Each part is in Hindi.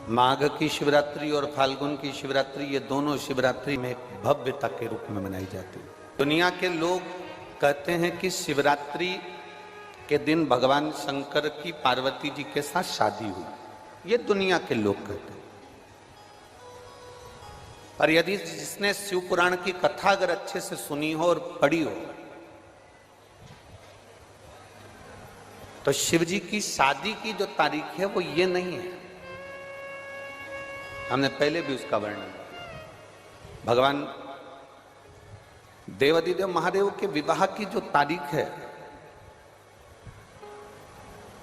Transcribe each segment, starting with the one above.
माघ की शिवरात्रि और फाल्गुन की शिवरात्रि, ये दोनों शिवरात्रि में भव्यता के रूप में मनाई जाती है। दुनिया के लोग कहते हैं कि शिवरात्रि के दिन भगवान शंकर की पार्वती जी के साथ शादी हुई, ये दुनिया के लोग कहते हैं। पर यदि जिसने शिव पुराण की कथा अगर अच्छे से सुनी हो और पढ़ी हो, तो शिव जी की शादी की जो तारीख है वो ये नहीं है। हमने पहले भी उसका वर्णन किया। भगवान देवाधिदेव महादेव के विवाह की जो तारीख है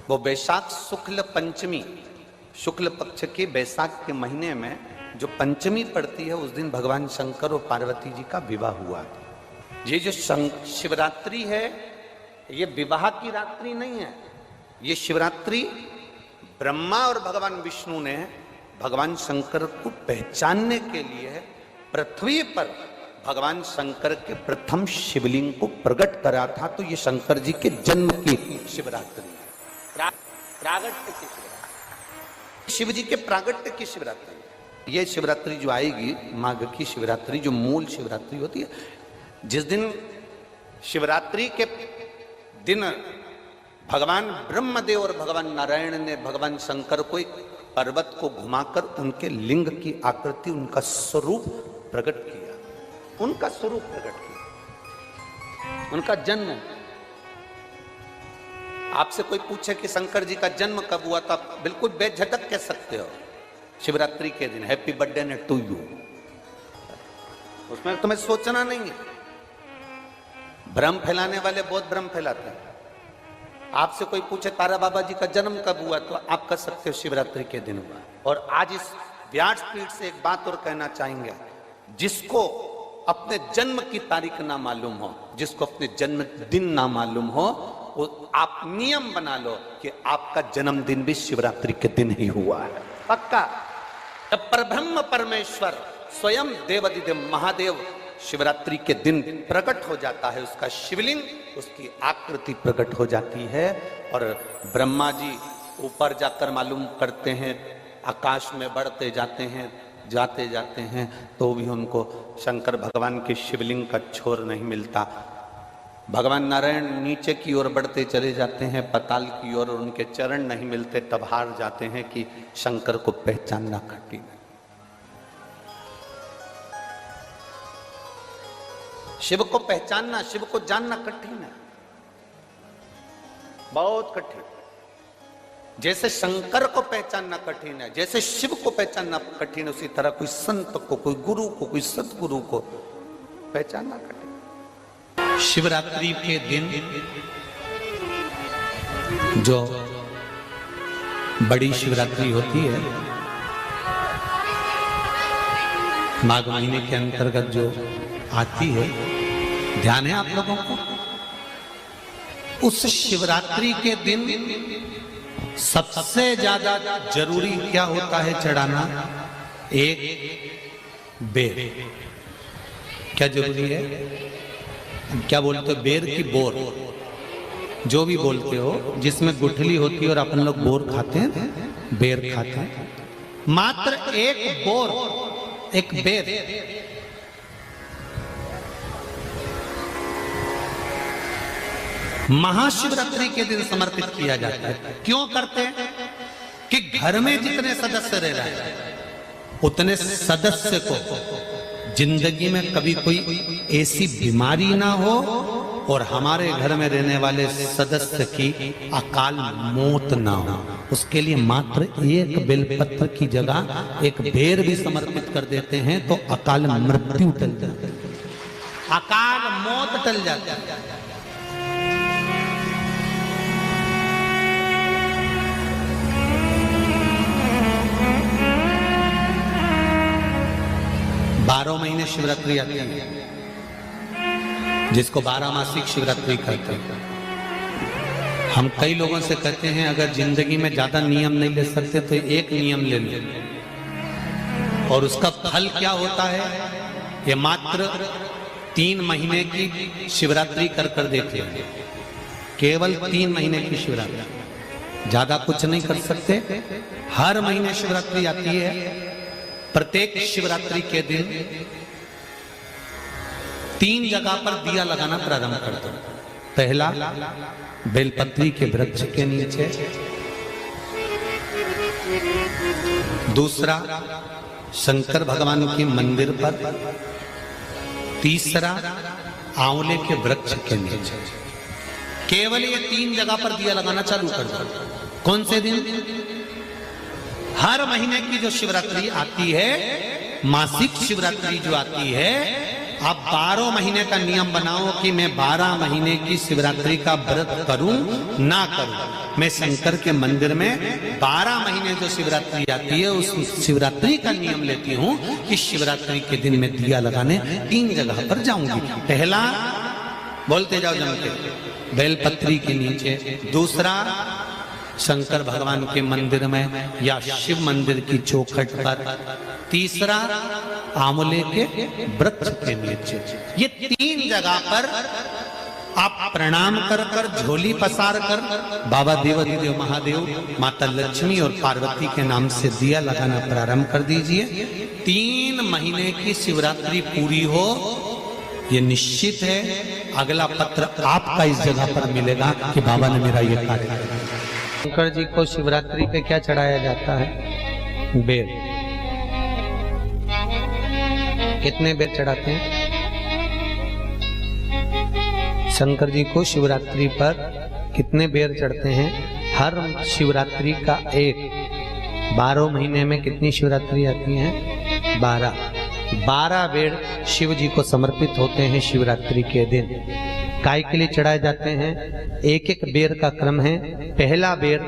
वो बैसाख शुक्ल पंचमी, शुक्ल पक्ष के बैसाख के महीने में जो पंचमी पड़ती है, उस दिन भगवान शंकर और पार्वती जी का विवाह हुआ। ये जो शिवरात्रि है, ये विवाह की रात्रि नहीं है। ये शिवरात्रि ब्रह्मा और भगवान विष्णु ने भगवान शंकर को पहचानने के लिए पृथ्वी पर भगवान शंकर के प्रथम शिवलिंग को प्रकट करा था। तो ये शंकर जी के जन्म की शिवरात्रि है, प्रागट्य की शिवरात्रि, शिव जी के प्रागट्य की शिवरात्रि। ये शिवरात्रि जो आएगी, माघ की शिवरात्रि, जो मूल शिवरात्रि होती है, जिस दिन शिवरात्रि के दिन भगवान ब्रह्मदेव और भगवान नारायण ने भगवान शंकर को एक पर्वत को घुमाकर उनके लिंग की आकृति, उनका स्वरूप प्रकट किया, उनका स्वरूप प्रकट किया, उनका जन्म। आपसे कोई पूछे कि शंकर जी का जन्म कब हुआ, तो आप बिल्कुल बेझिझक कह सकते हो शिवरात्रि के दिन, हैप्पी बर्थडे टू यू। उसमें तुम्हें सोचना नहीं है। भ्रम फैलाने वाले बहुत भ्रम फैलाते हैं। आपसे कोई पूछे तारा बाबा जी का जन्म कब हुआ, तो आप कह सकते हो शिवरात्रि के दिन हुआ। और आज इस व्यासपीठ से एक बात और कहना चाहेंगे, जिसको अपने जन्म की तारीख ना मालूम हो, जिसको अपने जन्म दिन ना मालूम हो, वो आप नियम बना लो कि आपका जन्मदिन भी शिवरात्रि के दिन ही हुआ है, पक्का। जब परब्रह्म परमेश्वर स्वयं देवाधिदेव महादेव शिवरात्रि के दिन प्रकट हो जाता है, उसका शिवलिंग, उसकी आकृति प्रकट हो जाती है। और ब्रह्मा जी ऊपर जाकर मालूम करते हैं, आकाश में बढ़ते जाते हैं, तो भी उनको शंकर भगवान के शिवलिंग का छोर नहीं मिलता। भगवान नारायण नीचे की ओर बढ़ते चले जाते हैं, पाताल की ओर, और उनके चरण नहीं मिलते, तब हार जाते हैं कि शंकर को पहचानना कठिन है। शिव को पहचानना, शिव को जानना कठिन है, बहुत कठिन। जैसे शंकर को पहचानना कठिन है, जैसे शिव को पहचानना कठिन है, उसी तरह कोई संत को, कोई गुरु को, कोई सतगुरु को पहचानना कठिन। शिवरात्रि के दिन जो बड़ी शिवरात्रि होती है, माघ महीने के अंतर्गत जो आती है, ध्यान है आप लोगों को? उस शिवरात्रि के दिन सबसे ज्यादा जरूरी क्या होता है चढ़ाना? एक बेर। क्या जरूरी है? क्या बोलते हो? बेर की बोर, जो भी बोलते हो, जिसमें गुठली होती है और अपन लोग बोर खाते हैं, बेर खाते हैं। मात्र एक बोर, एक बेर महाशिवरात्रि के दिन समर्पित किया जाता है। क्यों करते हैं? कि घर में जितने सदस्य रह रहे हैं, उतने सदस्य को जिंदगी में कभी कोई ऐसी बीमारी ना हो और हमारे घर में रहने वाले सदस्य की अकाल मौत ना हो। उसके लिए मात्र एक बेलपत्र की जगह एक बेर भी समर्पित कर देते हैं तो अकाल मृत्यु टल जाती है, अकाल मौत टल जाती है। 12 महीने शिवरात्रि आती है, जिसको 12 मासिक शिवरात्रि कहते हैं। हम कई लोगों से कहते हैं अगर जिंदगी में ज्यादा नियम नहीं ले सकते तो एक नियम ले लो, और उसका फल क्या होता है ये मात्र 3 महीने की शिवरात्रि कर देख लीजिए, केवल 3 महीने की शिवरात्रि। ज्यादा कुछ नहीं कर सकते। हर महीने शिवरात्रि आती है। प्रत्येक शिवरात्रि के दिन 3 जगह पर दिया लगाना प्रारंभ कर दो। पहला, बेलपत्री के वृक्ष के नीचे। दूसरा, शंकर भगवान के मंदिर पर। तीसरा, आंवले के वृक्ष के नीचे। केवल ये 3 जगह पर दिया लगाना चालू कर दो। कौन से दिन? हर महीने की जो शिवरात्रि आती है, मासिक शिवरात्रि जो आती है, आप 12 महीने का नियम बनाओ कि मैं 12 महीने की शिवरात्रि का व्रत करूं ना करूं। मैं शंकर के मंदिर में 12 महीने जो शिवरात्रि आती है उस शिवरात्रि का नियम लेती हूं कि शिवरात्रि के दिन मैं दिया लगाने 3 जगह पर जाऊंगी। पहला, बोलते जाओ जम के, बेलपत्री के नीचे। दूसरा, शंकर भगवान के मंदिर में या शिव मंदिर की चौखट पर। तीसरा, आंवले के वृक्ष के नीचे। ये 3 जगह पर आप प्रणाम कर कर, झोली पसार कर बाबा देवाधिदेव महादेव, माता लक्ष्मी और पार्वती के नाम से दिया लगाना प्रारंभ कर दीजिए। 3 महीने की शिवरात्रि पूरी हो, ये निश्चित है अगला पत्र आपका इस जगह पर मिलेगा कि बाबा ने मेरा ये कार्य किया। शंकर जी को शिवरात्रि पे क्या चढ़ाया जाता है? बेर। कितने बेर चढ़ाते हैं? शंकर जी को शिवरात्रि पर कितने बेर चढ़ते हैं? हर शिवरात्रि का एक। 12 महीने में कितनी शिवरात्रि आती हैं? 12 बेर शिव जी को समर्पित होते हैं शिवरात्रि के दिन। काय के लिए चढ़ाए जाते हैं? एक एक बेर का क्रम है। पहला बेर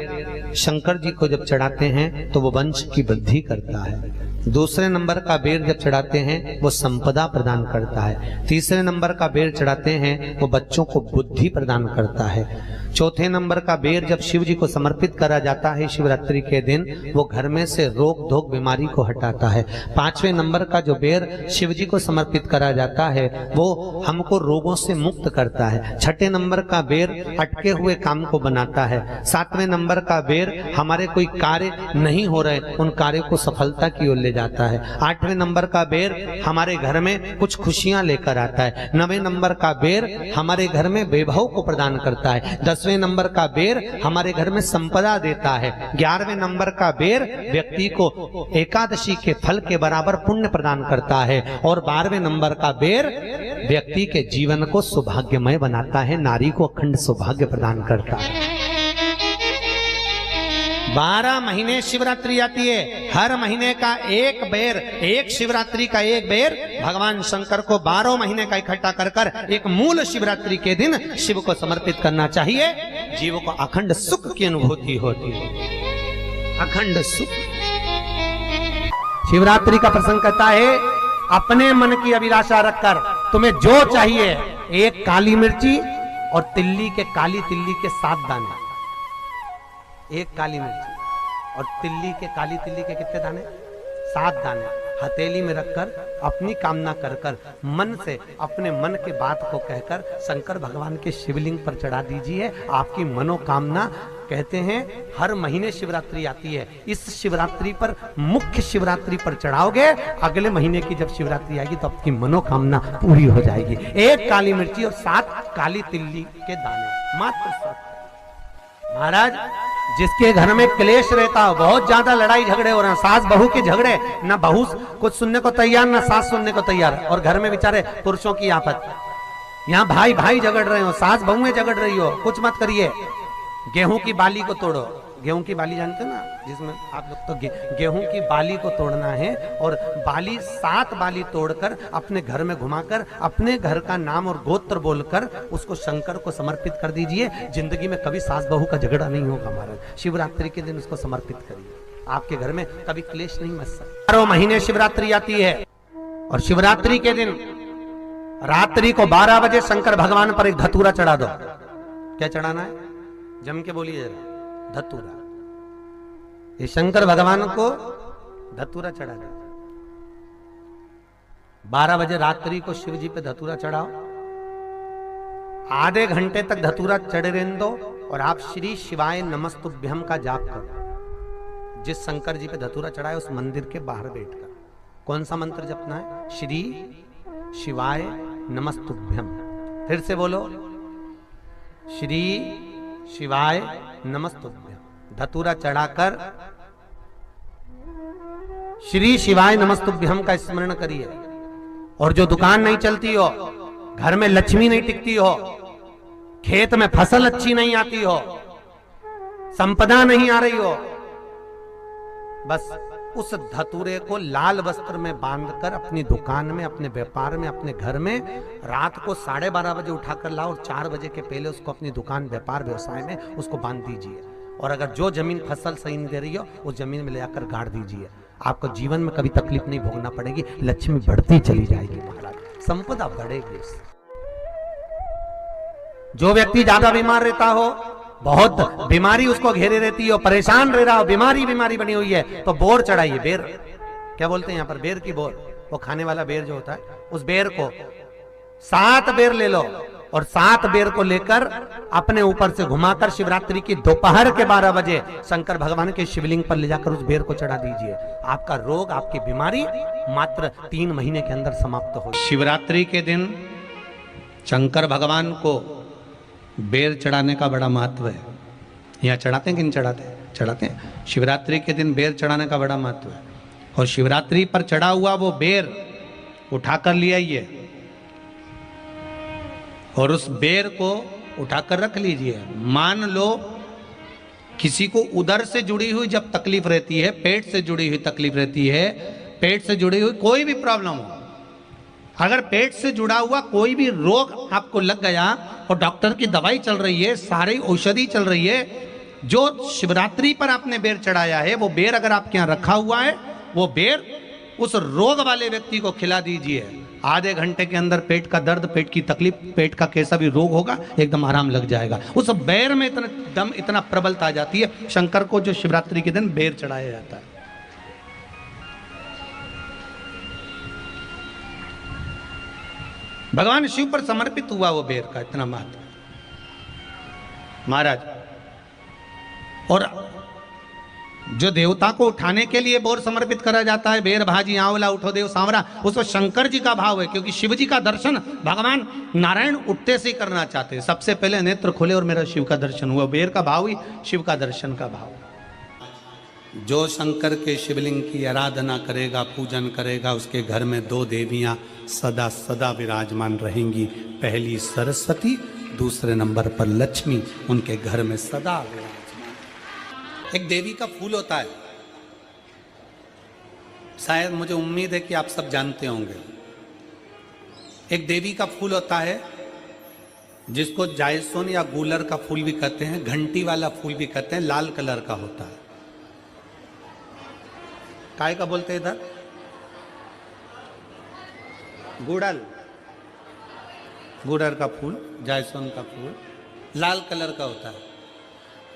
शंकर जी को जब चढ़ाते हैं तो वो वंश की वृद्धि करता है। दूसरे नंबर का बेर जब चढ़ाते हैं वो संपदा प्रदान करता है। तीसरे नंबर का बेर चढ़ाते हैं वो बच्चों को बुद्धि प्रदान करता है। चौथे नंबर का बेर जब शिव जी को समर्पित करा जाता है शिवरात्रि के दिन, वो घर में से रोग धोक बीमारी को हटाता है। 5वें नंबर का जो बेर शिव जी को समर्पित करा जाता है वो हमको रोगों से मुक्त करता है। 6ठे नंबर का बेर अटके हुए काम को बनाता है। 7वें नंबर का बेर हमारे कोई कार्य नहीं हो रहे उन कार्यों को सफलता की ओर ले जाता है। 8वें नंबर का बेर हमारे घर में कुछ खुशियां लेकर आता है। 9वें नंबर का बेर हमारे घर में वैभव को प्रदान करता है। 10वें नंबर का बेर हमारे घर में संपदा देता है। 11वें नंबर का बेर व्यक्ति को एकादशी के फल के बराबर पुण्य प्रदान करता है। और 12वें नंबर का बेर व्यक्ति के जीवन को सौभाग्यमय बनाता है, नारी को अखंड सौभाग्य प्रदान करता है। 12 महीने शिवरात्रि आती है। हर महीने का एक बेर, एक शिवरात्रि का एक बेर भगवान शंकर को 12 महीने का इकट्ठा कर कर एक मूल शिवरात्रि के दिन शिव को समर्पित करना चाहिए। जीव को अखंड सुख की अनुभूति होती है, अखंड सुख। शिवरात्रि का प्रसंग कहता है अपने मन की अभिलाषा रखकर तुम्हें जो चाहिए, एक काली मिर्ची और तिल्ली के, काली तिल्ली के 7 दाने। एक काली मिर्ची और तिल्ली के, काली तिल्ली के कितने दाने? 7 दाने हथेली में रखकर अपनी कामना कर कर मन से अपने मन के बात को कहकर शंकर भगवान के शिवलिंग पर चढ़ा दीजिए। आपकी मनोकामना, कहते हैं हर महीने शिवरात्रि आती है, इस शिवरात्रि पर, मुख्य शिवरात्रि पर चढ़ाओगे, अगले महीने की जब शिवरात्रि आएगी तो आपकी मनोकामना पूरी हो जाएगी। एक काली मिर्ची और 7 काली तिल्ली के दाने, मात्र 7। महाराज, जिसके घर में क्लेश रहता हो, बहुत ज्यादा लड़ाई झगड़े हो रहे हैं, सास बहू के झगड़े, ना बहू कुछ सुनने को तैयार ना सास सुनने को तैयार, और घर में बेचारे पुरुषों की आफत, यहाँ भाई भाई झगड़ रहे हो, सास बहू में झगड़ रही हो, कुछ मत करिए। गेहूं की बाली को तोड़ो। गेहूं की बाली जानते ना, जिसमें आप लोग तो गेहूं की बाली को तोड़ना है, और बाली 7 बाली तोड़कर अपने घर में घुमाकर अपने घर का नाम और गोत्र बोलकर उसको शंकर को समर्पित कर दीजिए। जिंदगी में कभी सास बहू का झगड़ा नहीं होगा महाराज। शिवरात्रि के दिन उसको समर्पित करिए, आपके घर में कभी क्लेश नहीं मच सकता। 12 महीने शिवरात्रि आती है, और शिवरात्रि के दिन रात्रि को 12 बजे शंकर भगवान पर एक धतूरा चढ़ा दो। क्या चढ़ाना है? जम के बोलिए जरा। धतूरा। ये शंकर भगवान को धतूरा चढ़ा दो। 12 बजे रात्रि को शिव जी पे धतूरा चढ़ाओ। आधे घंटे तक धतूरा चढ़े रहने दो, और आप श्री शिवाय नमस्तुभ्यम का जाप करो। जिस शंकर जी पे धतूरा चढ़ाए उस मंदिर के बाहर बैठकर कौन सा मंत्र जपना है? श्री शिवाय नमस्तुभ्यम। फिर से बोलो, श्री शिवाय नमस्तुभ्यम। धतूरा चढ़ाकर श्री शिवाय नमस्तुभ्यम का स्मरण करिए। और जो दुकान नहीं चलती हो, घर में लक्ष्मी नहीं टिकती हो, खेत में फसल अच्छी नहीं आती हो, संपदा नहीं आ रही हो, बस उस धतूरे को लाल वस्त्र में बांधकर अपनी दुकान में, अपने व्यापार में, अपने घर में रात को 12:30 बजे उठाकर लाओ और 4 बजे के पहले उसको अपनी दुकान, व्यापार, व्यवसाय में उसको बांध दीजिए। और अगर जो जमीन फसल सही नहीं दे रही हो उस जमीन में ले जाकर गाड़ दीजिए। आपको जीवन में कभी तकलीफ नहीं भोगना पड़ेगी, लक्ष्मी बढ़ती चली जाएगी महाराज, संपदा बढ़ेगी। जो व्यक्ति ज्यादा बीमार रहता हो, बहुत बीमारी उसको घेरे रहती है, परेशान रह रहा हो, बीमारी बनी हुई है, तो बोर चढ़ाइए। बेर क्या बोलते हैं यहाँ पर? बेर की बोर, वो खाने वाला बेर जो होता है, उस बेर को 7 बेर ले लो और 7 बेर को लेकर अपने ऊपर से घुमाकर शिवरात्रि की दोपहर के 12 बजे शंकर भगवान के शिवलिंग पर ले जाकर उस बेर को चढ़ा दीजिए। आपका रोग, आपकी बीमारी मात्र 3 महीने के अंदर समाप्त हो। शिवरात्रि के दिन शंकर भगवान को बेर चढ़ाने का बड़ा महत्व है। यहाँ चढ़ाते हैं कि नहीं चढ़ाते? चढ़ाते हैं। शिवरात्रि के दिन बेर चढ़ाने का बड़ा महत्व है। और शिवरात्रि पर चढ़ा हुआ वो बेर उठाकर ले आइए और उस बेर को उठाकर रख लीजिए। मान लो किसी को उदर से जुड़ी हुई जब तकलीफ रहती है, पेट से जुड़ी हुई तकलीफ रहती है, पेट से जुड़ी हुई कोई भी प्रॉब्लम हो, अगर पेट से जुड़ा हुआ कोई भी रोग आपको लग गया और डॉक्टर की दवाई चल रही है, सारी औषधि चल रही है, जो शिवरात्रि पर आपने बेर चढ़ाया है वो बेर अगर आपके यहाँ रखा हुआ है, वो बेर उस रोग वाले व्यक्ति को खिला दीजिए। आधे घंटे के अंदर पेट का दर्द, पेट की तकलीफ, पेट का कैसा भी रोग होगा एकदम आराम लग जाएगा। उस बेर में इतना दम, इतना प्रबलता आ जाती है शंकर को जो शिवरात्रि के दिन बेर चढ़ाया जाता है। भगवान शिव पर समर्पित हुआ वो बेर का इतना महत्व महाराज। और जो देवता को उठाने के लिए बोर समर्पित करा जाता है, बेर भाजी आंवला उठो देव सांवरा, उसमें शंकर जी का भाव है, क्योंकि शिव जी का दर्शन भगवान नारायण उठते से ही करना चाहते हैं। सबसे पहले नेत्र खोले और मेरा शिव का दर्शन हुआ। बेर का भाव ही शिव का दर्शन का भाव। जो शंकर के शिवलिंग की आराधना करेगा, पूजन करेगा, उसके घर में 2 देवियां सदा सदा विराजमान रहेंगी। पहली सरस्वती, दूसरे नंबर पर लक्ष्मी उनके घर में सदा विराजमान। एक देवी का फूल होता है, शायद मुझे उम्मीद है कि आप सब जानते होंगे। एक देवी का फूल होता है जिसको जायसोन या गूलर का फूल भी कहते हैं, घंटी वाला फूल भी कहते हैं, लाल कलर का होता है। काय का बोलते हैं इधर? गुड़ल, गुड़र का फूल, जायसोन का फूल लाल कलर का होता है,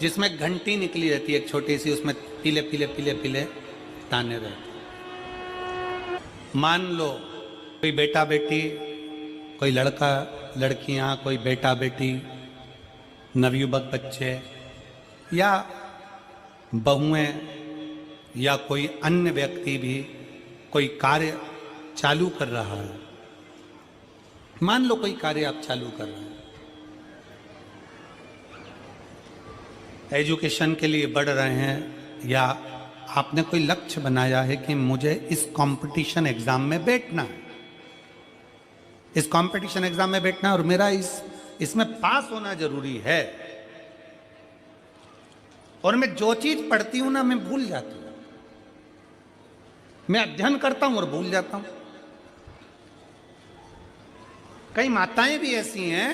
जिसमें घंटी निकली रहती है एक छोटी सी, उसमें पीले पीले पीले पीले दाने रहते। मान लो कोई बेटा बेटी, कोई लड़का लड़कियां, कोई बेटा बेटी, नवयुवक बच्चे या बहुएं या कोई अन्य व्यक्ति भी कोई कार्य चालू कर रहा है। मान लो कोई कार्य आप चालू कर रहे हैं, एजुकेशन के लिए बढ़ रहे हैं, या आपने कोई लक्ष्य बनाया है कि मुझे इस कंपटीशन एग्जाम में बैठना है, इस कंपटीशन एग्जाम में बैठना है और मेरा इसमें पास होना जरूरी है, और मैं जो चीज पढ़ती हूं ना मैं भूल जाती हूं, मैं अध्ययन करता हूं और भूल जाता हूं। कई माताएं भी ऐसी हैं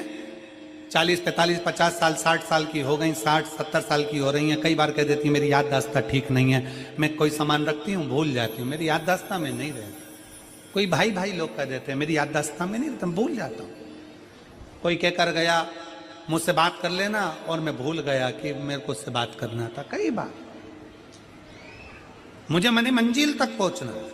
40, 45, 50 साल, 60 साल की हो गई, 60, 70 साल की हो रही हैं, कई बार कह देती हैं मेरी याददाश्त ठीक नहीं है, मैं कोई सामान रखती हूँ भूल जाती हूँ, मेरी याददाश्त में नहीं रहती। कोई भाई भाई लोग कह देते हैं मेरी याददाश्त में नहीं रहता, मैं भूल जाता हूँ। कोई कहकर गया मुझसे बात कर लेना और मैं भूल गया कि मेरे को उससे बात करना था। कई बार मुझे मने मंजिल तक पहुंचना है,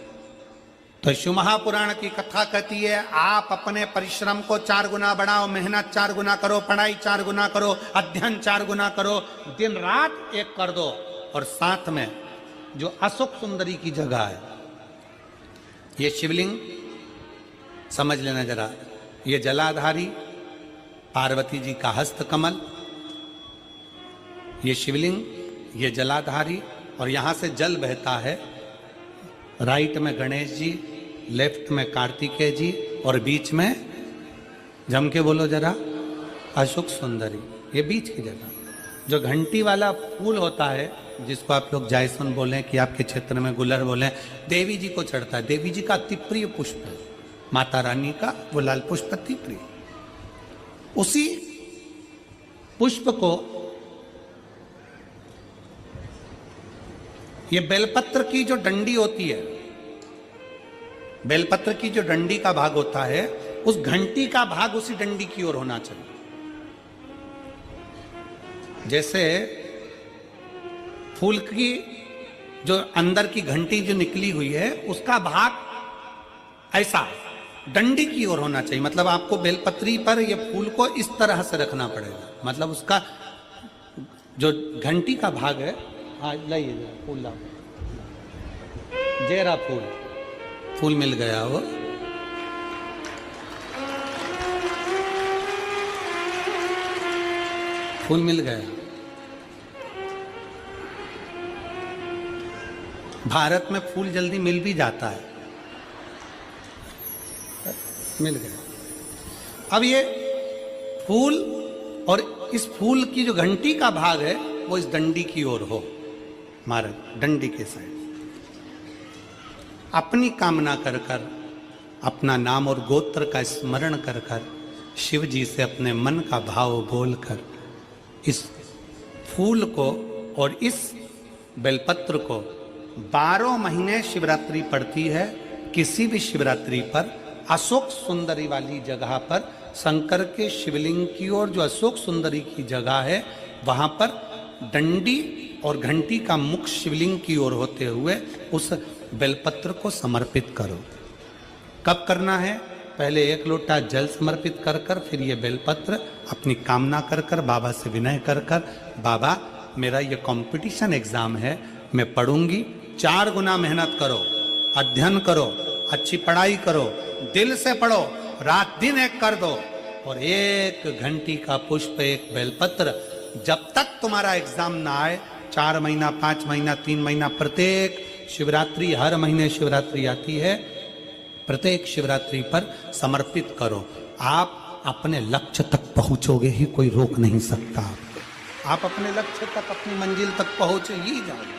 तो शिव महापुराण की कथा कहती है आप अपने परिश्रम को 4 गुना बढ़ाओ, मेहनत 4 गुना करो, पढ़ाई 4 गुना करो, अध्ययन 4 गुना करो, दिन रात एक कर दो। और साथ में जो अशोक सुंदरी की जगह है, ये शिवलिंग समझ लेना जरा, ये जलाधारी पार्वती जी का हस्त कमल, ये शिवलिंग, ये जलाधारी, और यहां से जल बहता है। राइट में गणेश जी, लेफ्ट में कार्तिकेय जी, और बीच में जम के बोलो जरा अशोक सुंदरी। ये बीच की जगह जो घंटी वाला फूल होता है, जिसको आप लोग जायसन बोलें कि आपके क्षेत्र में गुलर बोलें, देवी जी को चढ़ता है। देवी जी का अति प्रिय पुष्प है, माता रानी का वो लाल पुष्प अति प्रिय। उसी पुष्प को ये बेलपत्र की जो डंडी होती है, बेलपत्र की जो डंडी का भाग होता है, उस घंटी का भाग उसी डंडी की ओर होना चाहिए। जैसे फूल की जो अंदर की घंटी जो निकली हुई है, उसका भाग ऐसा डंडी की ओर होना चाहिए। मतलब आपको बेलपत्री पर ये फूल को इस तरह से रखना पड़ेगा। मतलब उसका जो घंटी का भाग है, हाँ लाइए फूल लाओ, जेरा फूल मिल गया वो। फूल मिल गया। भारत में फूल जल्दी मिल भी जाता है, मिल गया। अब ये फूल और इस फूल की जो घंटी का भाग है वो इस डंडी की ओर हो, हमारे डंडी के साइड। अपनी कामना कर कर, अपना नाम और गोत्र का स्मरण कर कर, शिव जी से अपने मन का भाव बोलकर इस फूल को और इस बेलपत्र को 12 महीने शिवरात्रि पड़ती है। किसी भी शिवरात्रि पर अशोक सुंदरी वाली जगह पर, शंकर के शिवलिंग की ओर जो अशोक सुंदरी की जगह है, वहां पर डंडी और घंटी का मुख शिवलिंग की ओर होते हुए उस बेलपत्र को समर्पित करो। कब करना है? पहले 1 लोटा जल समर्पित कर कर, फिर ये बेलपत्र अपनी कामना कर कर, बाबा से विनय कर कर, बाबा मेरा ये कंपटीशन एग्जाम है, मैं पढ़ूंगी, 4 गुना मेहनत करो, अध्ययन करो, अच्छी पढ़ाई करो, दिल से पढ़ो, रात दिन एक कर दो, और 1 घंटी का पुष्प, 1 बेलपत्र, जब तक तुम्हारा एग्जाम ना आए, 4 महीना, 5 महीना, 3 महीना, प्रत्येक शिवरात्रि, हर महीने शिवरात्रि आती है, प्रत्येक शिवरात्रि पर समर्पित करो। आप अपने लक्ष्य तक पहुंचोगे ही, कोई रोक नहीं सकता। आप अपने लक्ष्य तक, अपनी मंजिल तक पहुंच ही जाओगे।